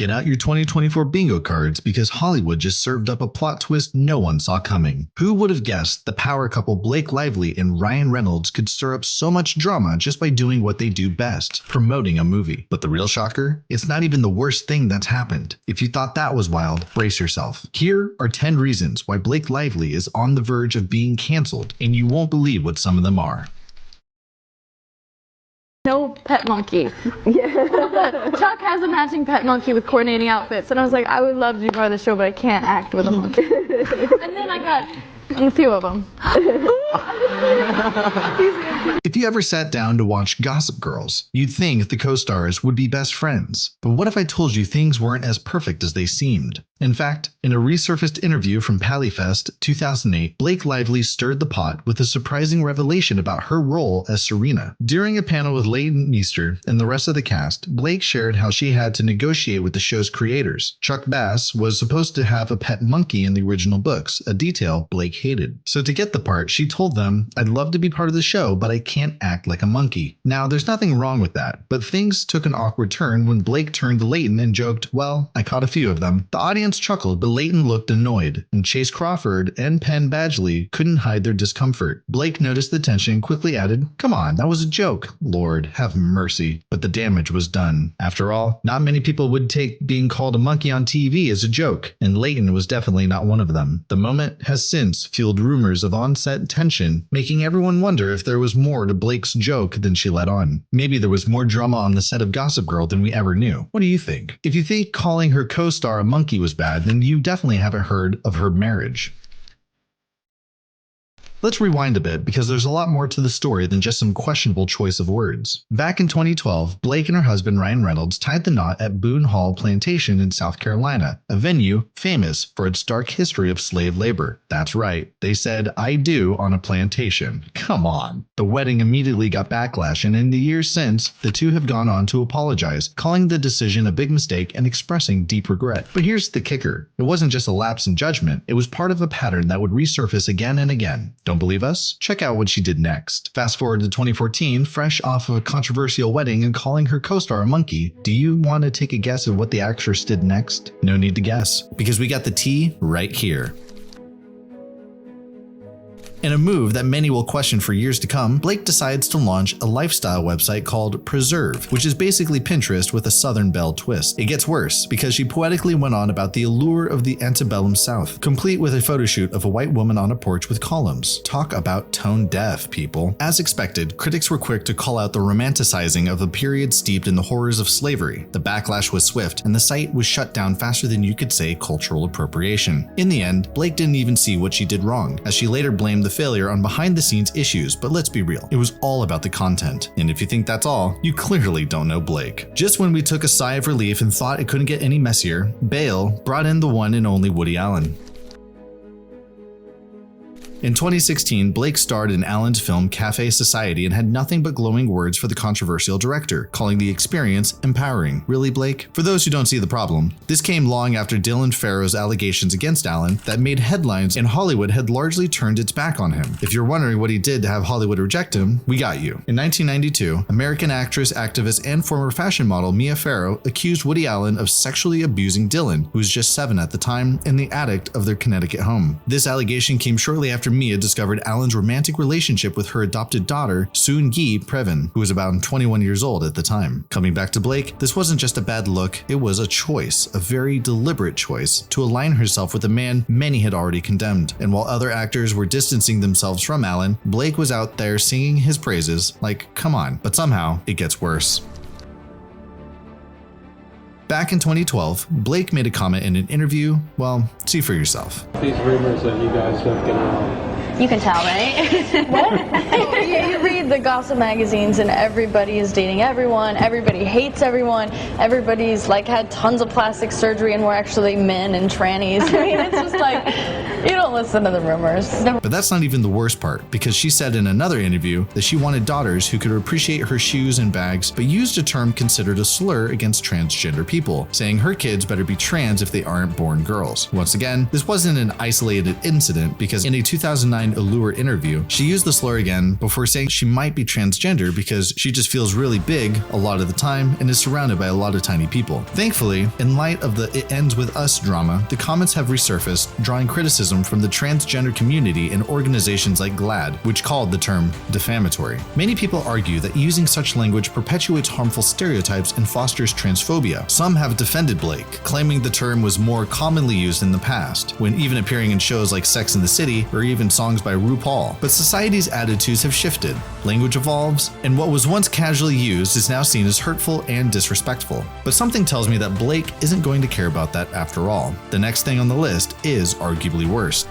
Get out your 2024 bingo cards because Hollywood just served up a plot twist no one saw coming. Who would have guessed the power couple Blake Lively and Ryan Reynolds could stir up so much drama just by doing what they do best, promoting a movie? But the real shocker? It's not even the worst thing that's happened. If you thought that was wild, brace yourself. Here are 10 reasons why Blake Lively is on the verge of being canceled, and you won't believe what some of them are. No pet monkey. Yeah. Chuck has a matching pet monkey with coordinating outfits, and I was like, I would love to be part of the show, but I can't act with a monkey. And then I got a few of them. If you ever sat down to watch Gossip Girls, you'd think the co-stars would be best friends. But what if I told you things weren't as perfect as they seemed? In fact, in a resurfaced interview from Pallyfest 2008, Blake Lively stirred the pot with a surprising revelation about her role as Serena. During a panel with Leighton Meester and the rest of the cast, Blake shared how she had to negotiate with the show's creators. Chuck Bass was supposed to have a pet monkey in the original books, a detail Blake hated. So to get the part, she told them, "I'd love to be part of the show, but I can't act like a monkey." Now, there's nothing wrong with that, but things took an awkward turn when Blake turned to Leighton and joked, "Well, I caught a few of them." The audience chuckled, but Leighton looked annoyed, and Chase Crawford and Penn Badgley couldn't hide their discomfort. Blake noticed the tension and quickly added, "Come on, that was a joke. Lord, have mercy." But the damage was done. After all, not many people would take being called a monkey on TV as a joke, and Leighton was definitely not one of them. The moment has since fueled rumors of on-set tension, making everyone wonder if there was more to Blake's joke than she let on. Maybe there was more drama on the set of Gossip Girl than we ever knew. What do you think? If you think calling her co-star a monkey was bad, then you definitely haven't heard of her marriage. Let's rewind a bit because there's a lot more to the story than just some questionable choice of words. Back in 2012, Blake and her husband Ryan Reynolds tied the knot at Boone Hall Plantation in South Carolina, a venue famous for its dark history of slave labor. That's right, they said "I do" on a plantation. Come on. The wedding immediately got backlash, and in the years since, the two have gone on to apologize, calling the decision a big mistake and expressing deep regret. But here's the kicker. It wasn't just a lapse in judgment, it was part of a pattern that would resurface again and again. Don't believe us? Check out what she did next. Fast forward to 2014, fresh off of a controversial wedding and calling her co-star a monkey. Do you want to take a guess at what the actress did next? No need to guess, because we got the tea right here. In a move that many will question for years to come, Blake decides to launch a lifestyle website called Preserve, which is basically Pinterest with a Southern Belle twist. It gets worse, because she poetically went on about the allure of the antebellum South, complete with a photo shoot of a white woman on a porch with columns. Talk about tone deaf, people. As expected, critics were quick to call out the romanticizing of a period steeped in the horrors of slavery. The backlash was swift, and the site was shut down faster than you could say cultural appropriation. In the end, Blake didn't even see what she did wrong, as she later blamed the failure on behind-the-scenes issues, but let's be real, it was all about the content. And if you think that's all, you clearly don't know Blake. Just when we took a sigh of relief and thought it couldn't get any messier, Bale brought in the one and only Woody Allen. In 2016, Blake starred in Allen's film Cafe Society and had nothing but glowing words for the controversial director, calling the experience empowering. Really, Blake? For those who don't see the problem, this came long after Dylan Farrow's allegations against Allen that made headlines, and Hollywood had largely turned its back on him. If you're wondering what he did to have Hollywood reject him, we got you. In 1992, American actress, activist, and former fashion model Mia Farrow accused Woody Allen of sexually abusing Dylan, who was just 7 at the time, in the attic of their Connecticut home. This allegation came shortly after Mia discovered Allen's romantic relationship with her adopted daughter, Soon-Gi Previn, who was about 21 years old at the time. Coming back to Blake, this wasn't just a bad look, it was a choice, a very deliberate choice, to align herself with a man many had already condemned. And while other actors were distancing themselves from Allen, Blake was out there singing his praises, like, come on. But somehow, it gets worse. Back in 2012, Blake made a comment in an interview. Well, see for yourself. These rumors that you guys don't get along. You can tell, right? What? You read the gossip magazines and everybody is dating everyone, everybody hates everyone, everybody's like had tons of plastic surgery and we're actually men and trannies. I mean, it's just like, you don't listen to the rumors. But that's not even the worst part, because she said in another interview that she wanted daughters who could appreciate her shoes and bags, but used a term considered a slur against transgender people, saying her kids better be trans if they aren't born girls. Once again, this wasn't an isolated incident, because in a 2009 online Allure interview, she used the slur again before saying she might be transgender because she just feels really big a lot of the time and is surrounded by a lot of tiny people. Thankfully, in light of the "It Ends With Us" drama, the comments have resurfaced, drawing criticism from the transgender community and organizations like GLAAD, which called the term defamatory. Many people argue that using such language perpetuates harmful stereotypes and fosters transphobia. Some have defended Blake, claiming the term was more commonly used in the past, when even appearing in shows like Sex and the City or even songs by RuPaul. But society's attitudes have shifted, language evolves, and what was once casually used is now seen as hurtful and disrespectful. But something tells me that Blake isn't going to care about that after all. The next thing on the list is arguably worse.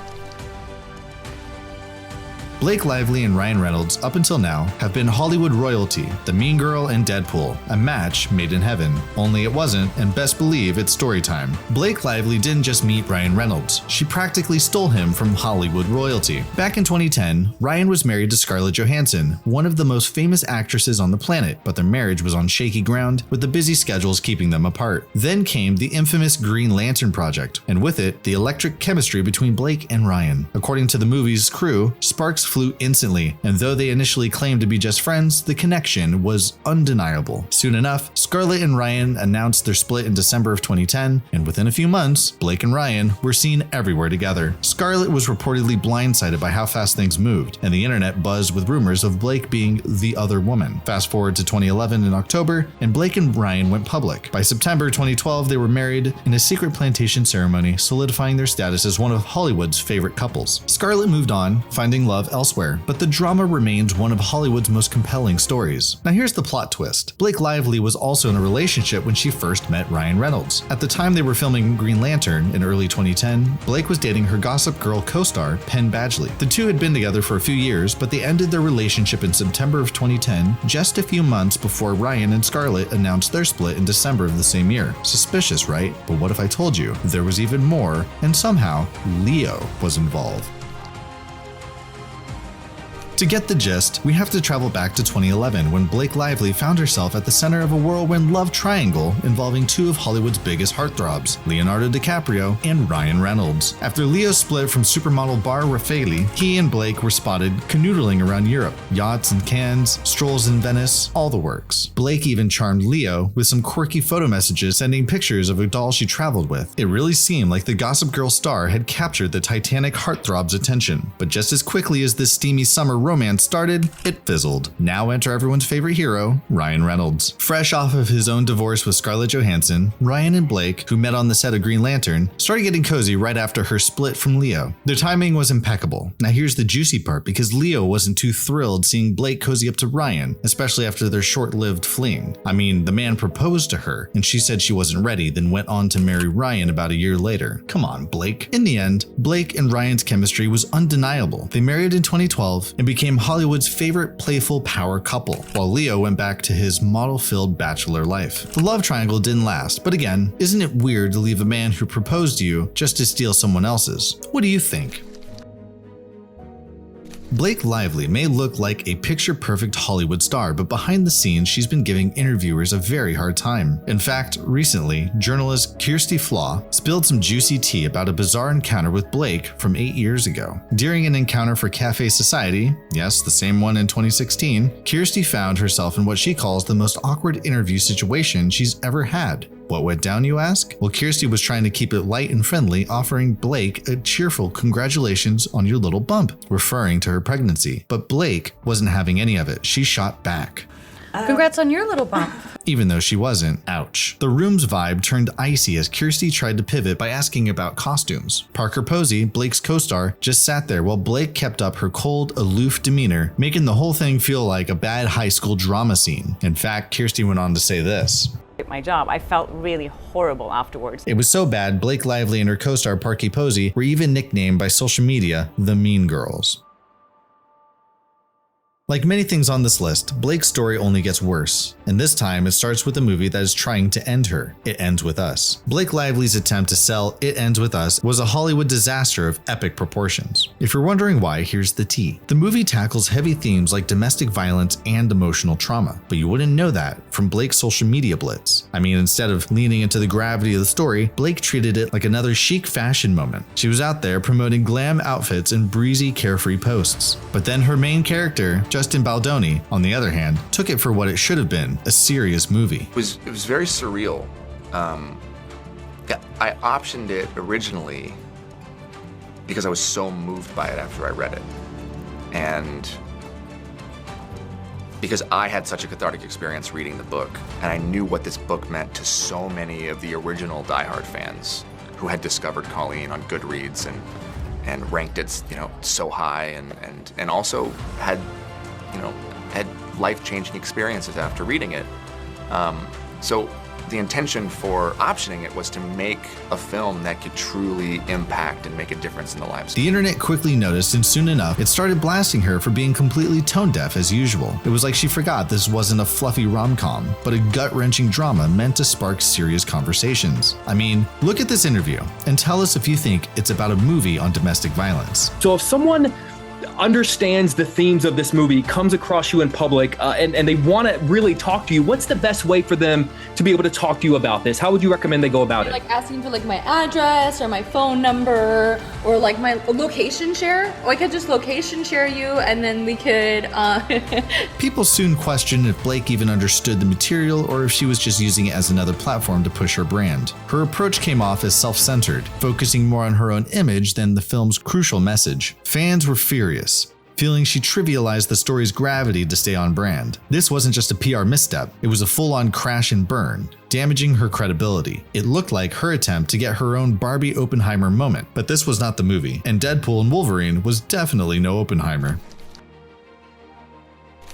Blake Lively and Ryan Reynolds, up until now, have been Hollywood royalty, the Mean Girl and Deadpool, a match made in heaven. Only it wasn't, and best believe it's story time. Blake Lively didn't just meet Ryan Reynolds, she practically stole him from Hollywood royalty. Back in 2010, Ryan was married to Scarlett Johansson, one of the most famous actresses on the planet, but their marriage was on shaky ground, with the busy schedules keeping them apart. Then came the infamous Green Lantern project, and with it, the electric chemistry between Blake and Ryan. According to the movie's crew, sparks flew instantly, and though they initially claimed to be just friends, the connection was undeniable. Soon enough, Scarlett and Ryan announced their split in December of 2010, and within a few months, Blake and Ryan were seen everywhere together. Scarlett was reportedly blindsided by how fast things moved, and the internet buzzed with rumors of Blake being the other woman. Fast forward to 2011 in October, and Blake and Ryan went public. By September 2012, they were married in a secret plantation ceremony, solidifying their status as one of Hollywood's favorite couples. Scarlett moved on, finding love elsewhere, but the drama remains one of Hollywood's most compelling stories. Now here's the plot twist. Blake Lively was also in a relationship when she first met Ryan Reynolds. At the time they were filming Green Lantern in early 2010, Blake was dating her Gossip Girl co-star Penn Badgley. The two had been together for a few years, but they ended their relationship in September of 2010, just a few months before Ryan and Scarlett announced their split in December of the same year. Suspicious, right? But what if I told you there was even more, and somehow Leo was involved? To get the gist, we have to travel back to 2011 when Blake Lively found herself at the center of a whirlwind love triangle involving two of Hollywood's biggest heartthrobs, Leonardo DiCaprio and Ryan Reynolds. After Leo split from supermodel Bar Raffaele, he and Blake were spotted canoodling around Europe, yachts in Cannes, strolls in Venice, all the works. Blake even charmed Leo with some quirky photo messages sending pictures of a doll she traveled with. It really seemed like the Gossip Girl star had captured the Titanic heartthrob's attention. But just as quickly as this steamy summer romance started, it fizzled. Now enter everyone's favorite hero, Ryan Reynolds. Fresh off of his own divorce with Scarlett Johansson, Ryan and Blake, who met on the set of Green Lantern, started getting cozy right after her split from Leo. Their timing was impeccable. Now here's the juicy part, because Leo wasn't too thrilled seeing Blake cozy up to Ryan, especially after their short-lived fling. I mean, the man proposed to her, and she said she wasn't ready, then went on to marry Ryan about a year later. Come on, Blake. In the end, Blake and Ryan's chemistry was undeniable. They married in 2012 and became Hollywood's favorite playful power couple, while Leo went back to his model-filled bachelor life. The love triangle didn't last, but again, isn't it weird to leave a man who proposed to you just to steal someone else's? What do you think? Blake Lively may look like a picture-perfect Hollywood star, but behind the scenes, she's been giving interviewers a very hard time. In fact, recently, journalist Kirsty Flaw spilled some juicy tea about a bizarre encounter with Blake from 8 years ago. During an encounter for Cafe Society, yes, the same one in 2016, Kirsty found herself in what she calls the most awkward interview situation she's ever had. What went down, you ask? Well, Kirsty was trying to keep it light and friendly, offering Blake a cheerful "congratulations on your little bump," referring to her pregnancy. But Blake wasn't having any of it. She shot back. Congrats on your little bump. Even though she wasn't. Ouch. The room's vibe turned icy as Kirsty tried to pivot by asking about costumes. Parker Posey, Blake's co-star, just sat there while Blake kept up her cold, aloof demeanor, making the whole thing feel like a bad high school drama scene. In fact, Kirsty went on to say this. My job. I felt really horrible afterwards. It was so bad, Blake Lively and her co-star Parker Posey were even nicknamed by social media the Mean Girls. Like many things on this list, Blake's story only gets worse, and this time it starts with a movie that is trying to end her. It Ends With Us. Blake Lively's attempt to sell It Ends With Us was a Hollywood disaster of epic proportions. If you're wondering why, here's the tea. The movie tackles heavy themes like domestic violence and emotional trauma, but you wouldn't know that from Blake's social media blitz. I mean, instead of leaning into the gravity of the story, Blake treated it like another chic fashion moment. She was out there promoting glam outfits and breezy, carefree posts. But then her main character, Justin Baldoni, on the other hand, took it for what it should have been, a serious movie. It was very surreal. I optioned it originally because I was so moved by it after I read it. And because I had such a cathartic experience reading the book, and I knew what this book meant to so many of the original Die Hard fans who had discovered Colleen on Goodreads and ranked it, so high, and also had life-changing experiences after reading it. So the intention for optioning it was to make a film that could truly impact and make a difference in the lives. The internet quickly noticed, and soon enough, it started blasting her for being completely tone deaf as usual. It was like she forgot this wasn't a fluffy rom-com, but a gut-wrenching drama meant to spark serious conversations. I mean, look at this interview and tell us if you think it's about a movie on domestic violence. So if someone understands the themes of this movie, comes across you in public, and they want to really talk to you, what's the best way for them to be able to talk to you about this? How would you recommend they go about it? Like asking for my address or my phone number or my location share. Or I could just location share you and then we could People soon questioned if Blake even understood the material or if she was just using it as another platform to push her brand. Her approach came off as self-centered, focusing more on her own image than the film's crucial message. Fans were furious, feeling she trivialized the story's gravity to stay on brand. This wasn't just a PR misstep, it was a full-on crash and burn, damaging her credibility. It looked like her attempt to get her own Barbie Oppenheimer moment, but this was not the movie, and Deadpool and Wolverine was definitely no Oppenheimer.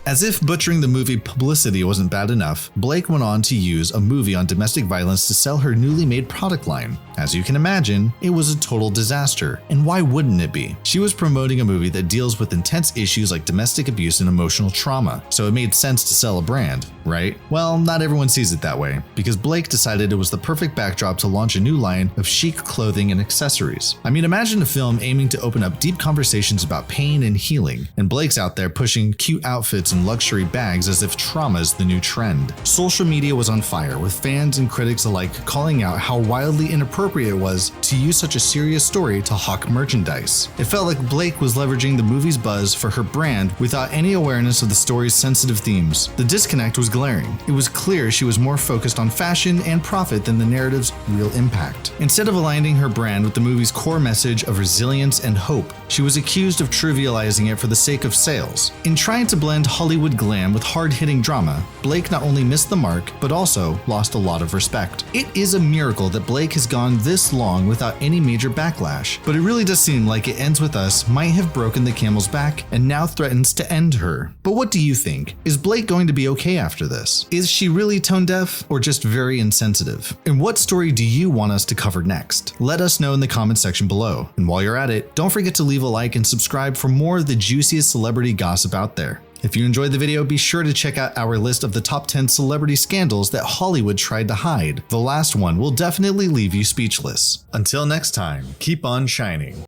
As if butchering the movie publicity wasn't bad enough, Blake went on to use a movie on domestic violence to sell her newly made product line. As you can imagine, it was a total disaster, and why wouldn't it be? She was promoting a movie that deals with intense issues like domestic abuse and emotional trauma, so it made sense to sell a brand, right? Well, not everyone sees it that way, because Blake decided it was the perfect backdrop to launch a new line of chic clothing and accessories. I mean, imagine a film aiming to open up deep conversations about pain and healing, and Blake's out there pushing cute outfits and luxury bags as if trauma is the new trend. Social media was on fire, with fans and critics alike calling out how wildly inappropriate it was to use such a serious story to hawk merchandise. It felt like Blake was leveraging the movie's buzz for her brand without any awareness of the story's sensitive themes. The disconnect was glaring. It was clear she was more focused on fashion and profit than the narrative's real impact. Instead of aligning her brand with the movie's core message of resilience and hope, she was accused of trivializing it for the sake of sales. In trying to blend Hollywood glam with hard-hitting drama, Blake not only missed the mark, but also lost a lot of respect. It is a miracle that Blake has gone this long without any major backlash, but it really does seem like It Ends With Us might have broken the camel's back and now threatens to end her. But what do you think? Is Blake going to be okay after this? Is she really tone deaf or just very insensitive? And what story do you want us to cover next? Let us know in the comments section below. And while you're at it, don't forget to leave a like and subscribe for more of the juiciest celebrity gossip out there. If you enjoyed the video, be sure to check out our list of the top 10 celebrity scandals that Hollywood tried to hide. The last one will definitely leave you speechless. Until next time, keep on shining.